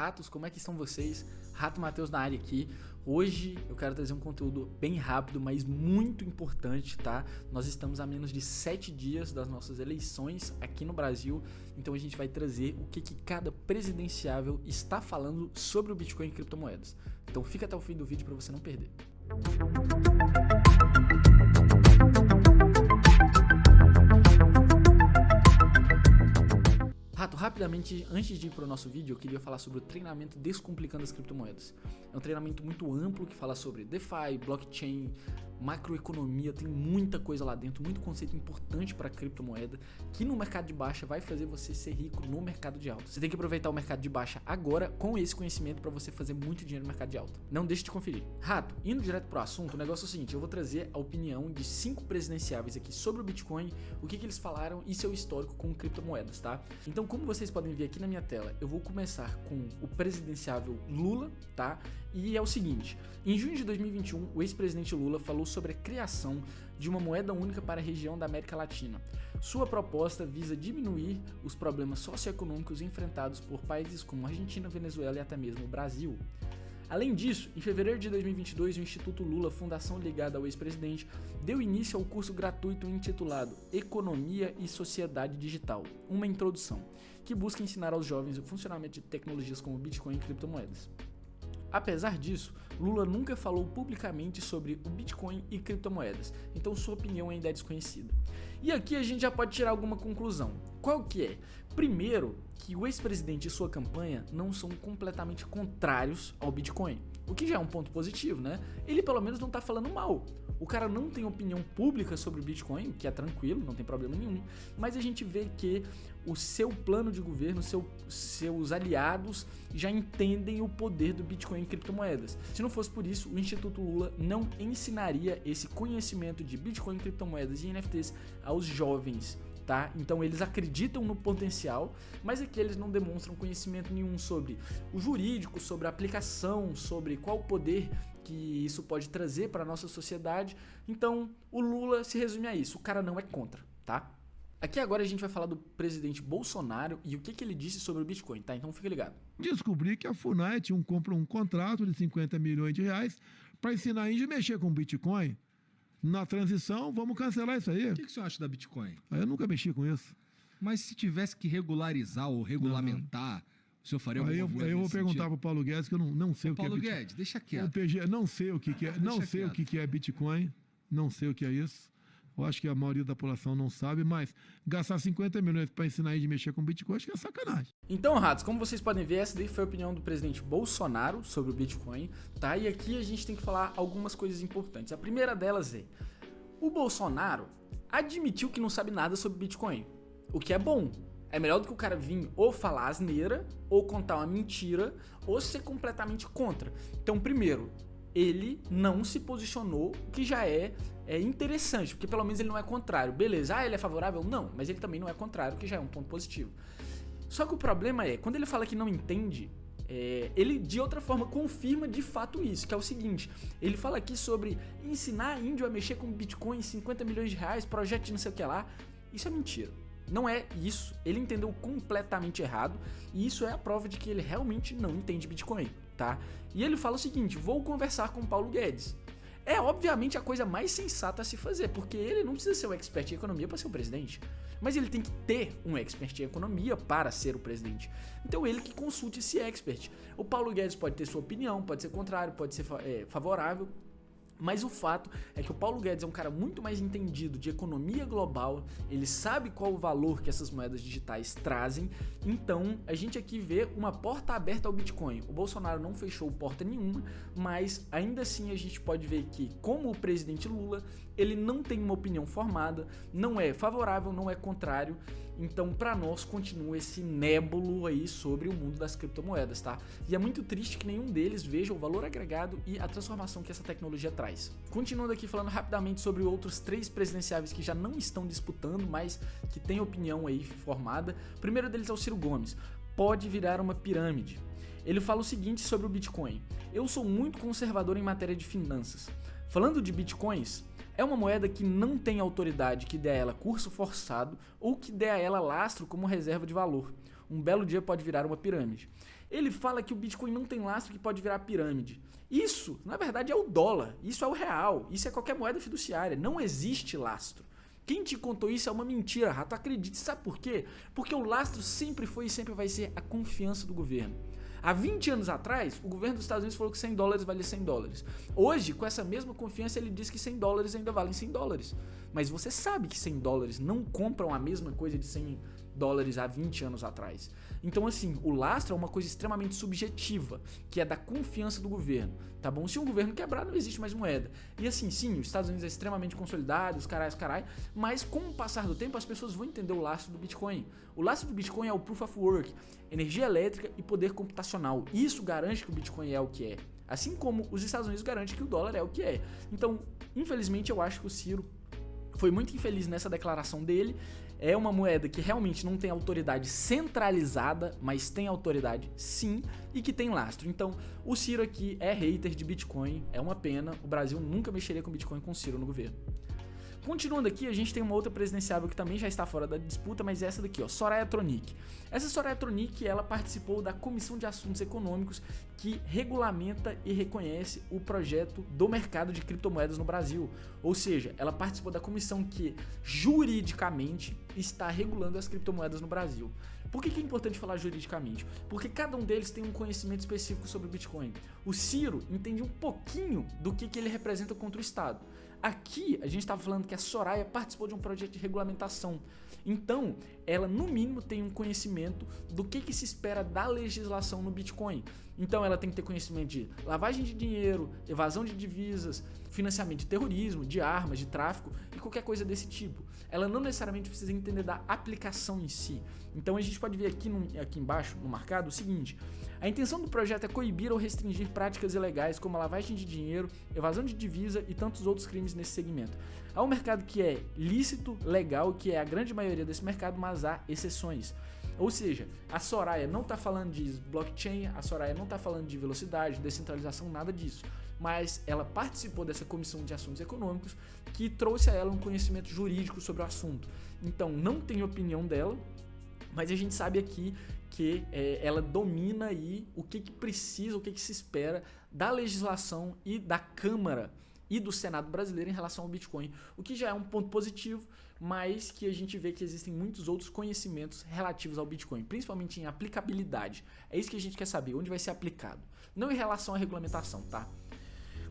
ratos, como é que estão vocês? Rato Matheus na área aqui. Hoje eu quero trazer um conteúdo bem rápido, mas muito importante, tá? Nós estamos a menos de 7 dias das nossas eleições aqui no Brasil, então a gente vai trazer o que cada presidenciável está falando sobre o Bitcoin e criptomoedas. Então fica até o fim do vídeo para você não perder. Rapidamente, antes de ir para o nosso vídeo, eu queria falar sobre o treinamento Descomplicando as Criptomoedas. É um treinamento muito amplo que fala sobre DeFi, blockchain, macroeconomia, tem muita coisa lá dentro, muito conceito importante para a criptomoeda, que no mercado de baixa vai fazer você ser rico no mercado de alta. Você tem que aproveitar o mercado de baixa agora com esse conhecimento para você fazer muito dinheiro no mercado de alta. Não deixe de conferir. Rato, indo direto pro assunto, o negócio é o seguinte, eu vou trazer a opinião de 5 presidenciáveis aqui sobre o Bitcoin, o que eles falaram e seu histórico com criptomoedas, tá? Então, como vocês podem ver aqui na minha tela, eu vou começar com o presidenciável Lula, tá? E é o seguinte, em junho de 2021, o ex-presidente Lula falou sobre a criação de uma moeda única para a região da América Latina. Sua proposta visa diminuir os problemas socioeconômicos enfrentados por países como Argentina, Venezuela e até mesmo o Brasil. Além disso, em fevereiro de 2022, o Instituto Lula, fundação ligada ao ex-presidente, deu início ao curso gratuito intitulado Economia e Sociedade Digital, uma introdução, que busca ensinar aos jovens o funcionamento de tecnologias como Bitcoin e criptomoedas. Apesar disso, Lula nunca falou publicamente sobre o Bitcoin e criptomoedas, então sua opinião ainda é desconhecida. E aqui a gente já pode tirar alguma conclusão. Qual que é? Primeiro, que o ex-presidente e sua campanha não são completamente contrários ao Bitcoin, o que já é um ponto positivo, né? Ele pelo menos não tá falando mal. O cara não tem opinião pública sobre o Bitcoin, o que é tranquilo, não tem problema nenhum, mas a gente vê que o seu plano de governo, seus aliados já entendem o poder do Bitcoin e criptomoedas. Se não fosse por isso, o Instituto Lula não ensinaria esse conhecimento de Bitcoin, criptomoedas e NFTs aos jovens, tá? Então eles acreditam no potencial, mas aqui eles não demonstram conhecimento nenhum sobre o jurídico, sobre a aplicação, sobre qual o poder que isso pode trazer para a nossa sociedade. Então o Lula se resume a isso, o cara não é contra, tá? Aqui agora a gente vai falar do presidente Bolsonaro e o que ele disse sobre o Bitcoin, tá? Então fica ligado. Descobri que a FUNAI comprou um contrato de 50 milhões de reais para ensinar a índio a mexer com Bitcoin. Na transição, vamos cancelar isso aí. O que o senhor acha da Bitcoin? Eu nunca mexi com isso. Mas se tivesse que regularizar ou regulamentar, o senhor faria alguma coisa? Aí eu vou perguntar para o Paulo Guedes, que eu não sei o que é Bitcoin. Paulo Guedes, deixa quieto. Não sei o que é, não sei o que é Bitcoin, não sei o que é isso. Eu acho que a maioria da população não sabe, mas gastar 50 milhões para ensinar a gente a mexer com Bitcoin, acho que é sacanagem. Então, ratos, como vocês podem ver, essa daí foi a opinião do presidente Bolsonaro sobre o Bitcoin, tá? E aqui a gente tem que falar algumas coisas importantes. A primeira delas é, o Bolsonaro admitiu que não sabe nada sobre Bitcoin, o que é bom. É melhor do que o cara vir ou falar asneira, ou contar uma mentira, ou ser completamente contra. Então, primeiro, ele não se posicionou, o que já é interessante, porque pelo menos ele não é contrário. Beleza, ele é favorável? Não, mas ele também não é contrário, o que já é um ponto positivo. Só que o problema é, quando ele fala que não entende, ele de outra forma confirma de fato isso, que é o seguinte, ele fala aqui sobre ensinar índio a mexer com Bitcoin, 50 milhões de reais, projeto de não sei o que lá, isso é mentira. Não é isso, ele entendeu completamente errado e isso é a prova de que ele realmente não entende Bitcoin, tá? E ele fala o seguinte, vou conversar com o Paulo Guedes. É obviamente a coisa mais sensata a se fazer, porque ele não precisa ser um expert em economia para ser o presidente, mas ele tem que ter um expert em economia para ser o presidente. Então ele que consulte esse expert. O Paulo Guedes pode ter sua opinião, pode ser contrário, pode ser favorável, mas o fato é que o Paulo Guedes é um cara muito mais entendido de economia global, ele sabe qual o valor que essas moedas digitais trazem, então a gente aqui vê uma porta aberta ao Bitcoin. O Bolsonaro não fechou porta nenhuma, mas ainda assim a gente pode ver que, como o presidente Lula, ele não tem uma opinião formada, não é favorável, não é contrário, então para nós continua esse nébulo aí sobre o mundo das criptomoedas, tá? E é muito triste que nenhum deles veja o valor agregado e a transformação que essa tecnologia traz. Continuando aqui falando rapidamente sobre outros 3 presidenciáveis que já não estão disputando, mas que têm opinião aí formada. O primeiro deles é o Ciro Gomes. Pode virar uma pirâmide. Ele fala o seguinte sobre o Bitcoin. Eu sou muito conservador em matéria de finanças. Falando de Bitcoins, é uma moeda que não tem autoridade que dê a ela curso forçado ou que dê a ela lastro como reserva de valor. Um belo dia pode virar uma pirâmide. Ele fala que o Bitcoin não tem lastro, que pode virar pirâmide. Isso, na verdade, é o dólar. Isso é o real. Isso é qualquer moeda fiduciária. Não existe lastro. Quem te contou isso é uma mentira, rato. Acredite. Sabe por quê? Porque o lastro sempre foi e sempre vai ser a confiança do governo. Há 20 anos atrás, o governo dos Estados Unidos falou que $100 valia $100. Hoje, com essa mesma confiança, ele diz que $100 ainda valem $100. Mas você sabe que $100 não compram a mesma coisa de $100 há 20 anos atrás. Então, assim, o lastro é uma coisa extremamente subjetiva, que é da confiança do governo, tá bom? Se um governo quebrar, não existe mais moeda. E assim, sim, os Estados Unidos é extremamente consolidado, os carai, mas com o passar do tempo, as pessoas vão entender o lastro do Bitcoin. O lastro do Bitcoin é o Proof of Work, energia elétrica e poder computacional. Isso garante que o Bitcoin é o que é. Assim como os Estados Unidos garantem que o dólar é o que é. Então, infelizmente, eu acho que o Ciro foi muito infeliz nessa declaração dele. É uma moeda que realmente não tem autoridade centralizada, mas tem autoridade sim, e que tem lastro. Então, o Ciro aqui é hater de Bitcoin, é uma pena. O Brasil nunca mexeria com Bitcoin com o Ciro no governo. Continuando aqui, a gente tem uma outra presidenciável que também já está fora da disputa, mas é essa daqui, ó, Soraya Tronic. Essa Soraya Tronic, ela participou da Comissão de Assuntos Econômicos que regulamenta e reconhece o projeto do mercado de criptomoedas no Brasil. Ou seja, ela participou da comissão que juridicamente está regulando as criptomoedas no Brasil. Por que é importante falar juridicamente? Porque cada um deles tem um conhecimento específico sobre o Bitcoin. O Ciro entende um pouquinho do que ele representa contra o Estado. Aqui, a gente estava falando que a Soraya participou de um projeto de regulamentação. Então, ela no mínimo tem um conhecimento do que se espera da legislação no Bitcoin. Então, ela tem que ter conhecimento de lavagem de dinheiro, evasão de divisas, financiamento de terrorismo, de armas, de tráfico e qualquer coisa desse tipo. Ela não necessariamente precisa entender da aplicação em si. Então, a gente pode ver aqui embaixo, no marcado, o seguinte: a intenção do projeto é coibir ou restringir práticas ilegais como a lavagem de dinheiro, evasão de divisa e tantos outros crimes nesse segmento. Há um mercado que é lícito, legal, que é a grande maioria desse mercado, mas há exceções. Ou seja, a Soraya não está falando de blockchain, a Soraya não está falando de velocidade, descentralização, nada disso. Mas ela participou dessa comissão de assuntos econômicos que trouxe a ela um conhecimento jurídico sobre o assunto. Então, não tem opinião dela, mas a gente sabe aqui que ela domina aí o que precisa, o que se espera da legislação e da Câmara e do Senado brasileiro em relação ao Bitcoin, o que já é um ponto positivo, mas que a gente vê que existem muitos outros conhecimentos relativos ao Bitcoin, principalmente em aplicabilidade. É isso que a gente quer saber, onde vai ser aplicado, não em relação à regulamentação, tá?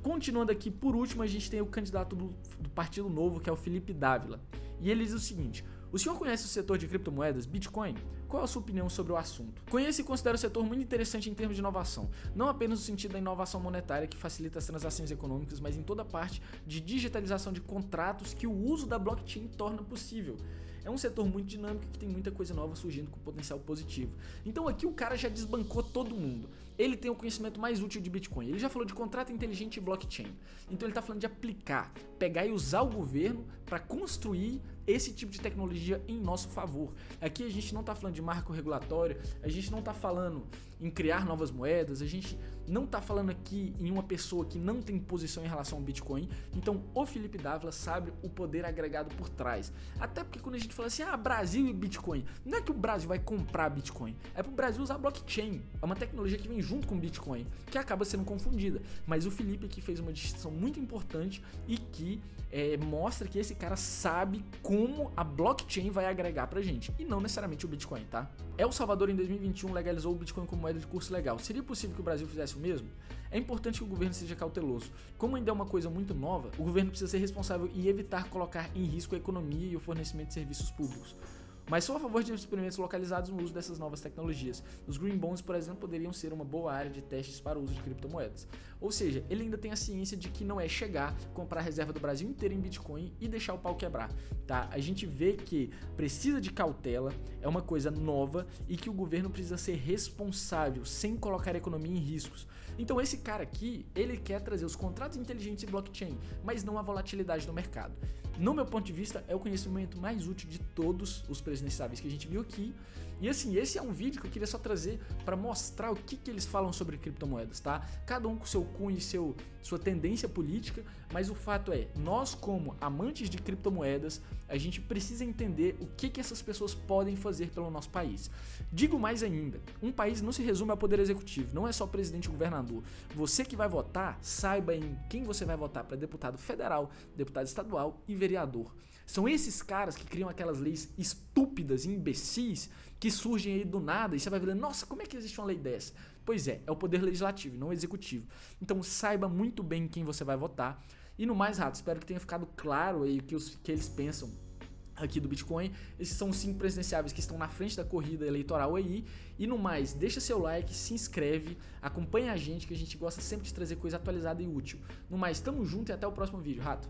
Continuando aqui, por último, a gente tem o candidato do Partido Novo, que é o Felipe Dávila, e ele diz o seguinte: o senhor conhece o setor de criptomoedas, Bitcoin? Qual é a sua opinião sobre o assunto? Conheço e considero o setor muito interessante em termos de inovação, não apenas no sentido da inovação monetária que facilita as transações econômicas, mas em toda a parte de digitalização de contratos que o uso da blockchain torna possível. É um setor muito dinâmico que tem muita coisa nova surgindo com potencial positivo. Então aqui o cara já desbancou todo mundo. Ele tem o conhecimento mais útil de Bitcoin. Ele já falou de contrato inteligente e blockchain. Então ele está falando de aplicar, pegar e usar o governo para construir esse tipo de tecnologia em nosso favor. Aqui a gente não está falando de marco regulatório, a gente não está falando em criar novas moedas, a gente não está falando aqui em uma pessoa que não tem posição em relação ao Bitcoin. Então o Felipe Dávila sabe o poder agregado por trás. Até porque quando a gente fala assim, Brasil e Bitcoin, não é que o Brasil vai comprar Bitcoin, é para o Brasil usar blockchain. É uma tecnologia que vem junto com o Bitcoin, que acaba sendo confundida. Mas o Felipe aqui fez uma distinção muito importante e que mostra que esse cara sabe como a blockchain vai agregar pra gente, e não necessariamente o Bitcoin, tá? El Salvador em 2021 legalizou o Bitcoin como moeda de curso legal. Seria possível que o Brasil fizesse o mesmo? É importante que o governo seja cauteloso. Como ainda é uma coisa muito nova, o governo precisa ser responsável e evitar colocar em risco a economia e o fornecimento de serviços públicos. Mas sou a favor de experimentos localizados no uso dessas novas tecnologias. Os Green Bonds, por exemplo, poderiam ser uma boa área de testes para o uso de criptomoedas. Ou seja, ele ainda tem a ciência de que não é chegar, comprar a reserva do Brasil inteira em Bitcoin e deixar o pau quebrar, tá? A gente vê que precisa de cautela, é uma coisa nova e que o governo precisa ser responsável, sem colocar a economia em riscos. Então esse cara aqui, ele quer trazer os contratos inteligentes e blockchain, mas não a volatilidade do mercado. No meu ponto de vista, é o conhecimento mais útil de todos os presidenciáveis que a gente viu aqui. E assim, esse é um vídeo que eu queria só trazer para mostrar o que eles falam sobre criptomoedas, tá? Cada um com seu cunho e sua tendência política, mas o fato é, nós como amantes de criptomoedas, a gente precisa entender o que essas pessoas podem fazer pelo nosso país. Digo mais ainda, um país não se resume ao poder executivo, não é só presidente e governador. Você que vai votar, saiba em quem você vai votar para deputado federal, deputado estadual e vereador. São esses caras que criam aquelas leis estúpidas e imbecis que surgem aí do nada e você vai ver, nossa, como é que existe uma lei dessa? Pois é o poder legislativo, não o executivo. Então saiba muito bem quem você vai votar. E no mais, Rato, espero que tenha ficado claro aí o que eles pensam aqui do Bitcoin. Esses são os 5 presidenciáveis que estão na frente da corrida eleitoral aí. E no mais, deixa seu like, se inscreve, acompanha a gente que a gente gosta sempre de trazer coisa atualizada e útil. No mais, tamo junto e até o próximo vídeo, Rato.